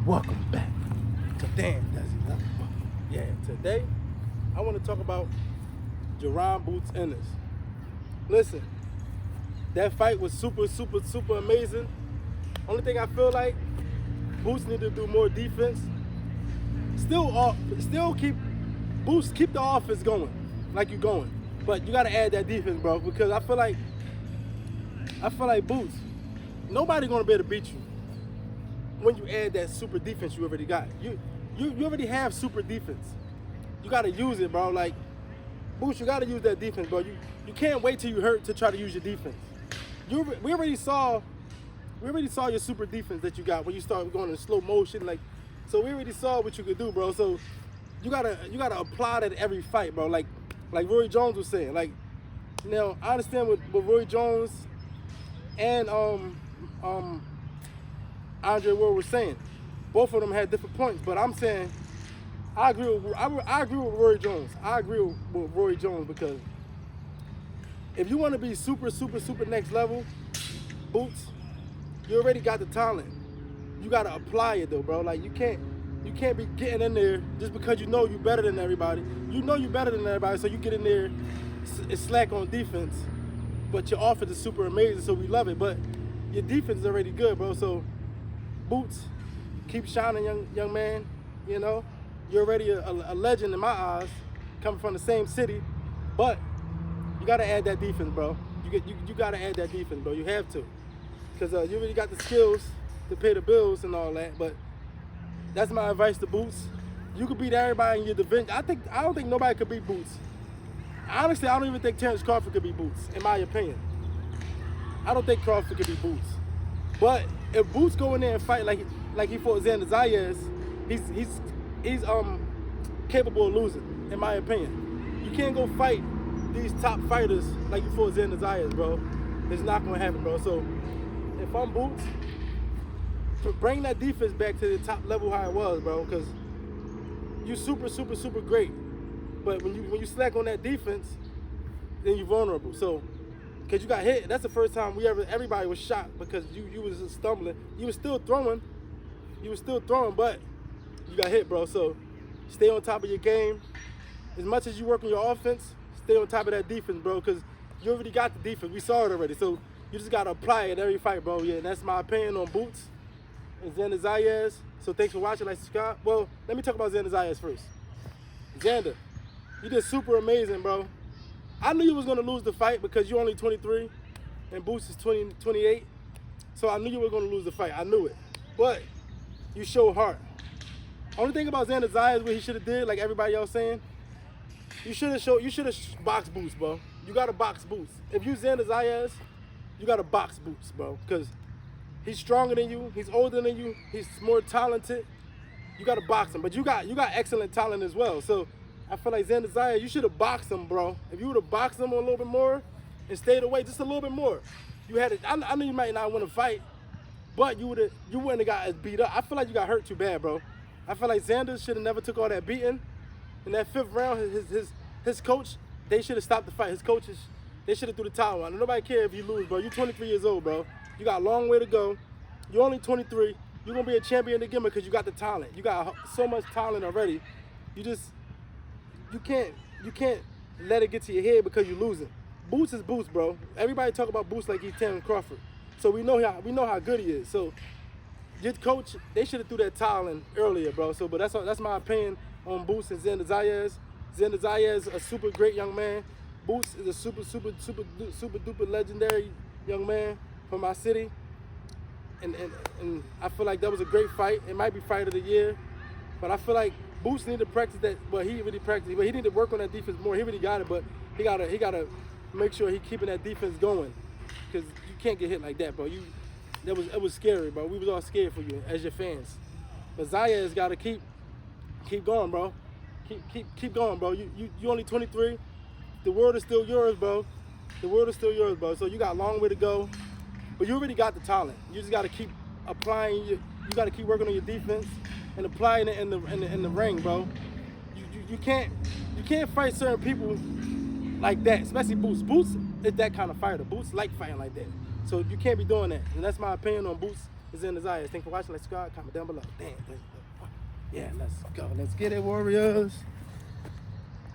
Welcome back to Damn Does He Love. Yeah, today I want to talk about Jaron Boots Ennis. Listen, that fight was super amazing. Only thing I feel like Boots need to do more defense. Still keep the offense going, like you're going. But you gotta add that defense, bro, because I feel like Boots, nobody gonna be able to beat you when you add that super defense you already got. You already have super defense. You gotta use it, bro. Like, Boots, you gotta use that defense, bro. You can't wait till you hurt to try to use your defense. We already saw your super defense that you got when you start going in slow motion. Like, so we already saw what you could do, bro. So you gotta apply that every fight, bro. Like Roy Jones was saying. Like, now I understand what Roy Jones and Andre Ward was saying. Both of them had different points, but I'm saying I agree with Roy Jones. I agree with Roy Jones because if you want to be super next level, Boots, you already got the talent. You gotta apply it though, bro. Like, you can't be getting in there just because you know you better than everybody. You know you better than everybody, so you get in there and slack on defense. But your offense is super amazing, so we love it. But your defense is already good, bro. So Boots, keep shining, young man. You know, you're already a legend in my eyes, coming from the same city. But you gotta add that defense, bro. You gotta add that defense, bro. You have to, because you already got the skills to pay the bills and all that. But that's my advice to Boots. You could beat everybody in your division. I don't think nobody could beat Boots. Honestly, I don't even think Terrence Crawford could beat Boots, in my opinion. I don't think Crawford could beat Boots. But if Boots go in there and fight like he fought Xander Zayas, he's capable of losing, in my opinion. You can't go fight these top fighters like you fought Xander Zayas, bro. It's not gonna happen, bro. So if I'm Boots, bring that defense back to the top level how it was, bro, because you super great. But when you slack on that defense, then you're vulnerable. So, because you got hit, that's the first time everybody was shocked because you was just stumbling. You was still throwing, but you got hit, bro. So stay on top of your game. As much as you work on your offense, stay on top of that defense, bro, because you already got the defense. We saw it already. So you just got to apply it every fight, bro. Yeah, and that's my opinion on Boots and Xander Zayas. So thanks for watching. Like, subscribe. Well, let me talk about Xander Zayas first. Xander, you did super amazing, bro. I knew you was going to lose the fight because you're only 23 and Boots is 28. So I knew you were going to lose the fight. I knew it. But you showed heart. Only thing about Xander Zayas, what he should have did, like everybody else saying, you should have boxed Boots, bro. You got to box Boots. If you Xander Zayas, you got to box Boots, bro, because he's stronger than you. He's older than you. He's more talented. You got to box him. But you got excellent talent as well. So I feel like Xander Zayas, you should have boxed him, bro. If you would have boxed him a little bit more and stayed away just a little bit more, you had it. I know you might not win a fight, but you wouldn't have got as beat up. I feel like you got hurt too bad, bro. I feel like Xander should have never took all that beating. In that 5th round, his coach, they should have stopped the fight. His coaches, they should have threw the towel out. Nobody care if you lose, bro. You're 23 years old, bro. You got a long way to go. You're only 23. You're gonna be a champion again because you got the talent. You got so much talent already. You can't let it get to your head because you're losing. Boots is Boots, bro. Everybody talk about Boots like he's Terrence Crawford. So we know how good he is. So your coach, they should have threw that towel in earlier, bro. So, but that's my opinion on Boots and Xander Zayas. Xander Zayas, a super great young man. Boots is a super duper legendary young man from my city. And I feel like that was a great fight. It might be fight of the year, but I feel like Boots need to practice that. Well, he already practiced, but he need to work on that defense more. He already got it, but he gotta make sure he keeping that defense going, because you can't get hit like that, bro. It was scary, bro. We was all scared for you as your fans. But Zayas gotta keep going, bro. Keep going, bro. You only 23. The world is still yours, bro. The world is still yours, bro. So you got a long way to go. But you already got the talent. You just got to keep applying. You got to keep working on your defense and applying it in the ring, bro. You can't fight certain people like that, especially Boots. Boots is that kind of fighter. Boots like fighting like that. So you can't be doing that. And that's my opinion on Boots is Xander Zayas. Thanks for watching. Let's subscribe. Comment down below. Damn. Yeah, let's go. Let's get it, Warriors.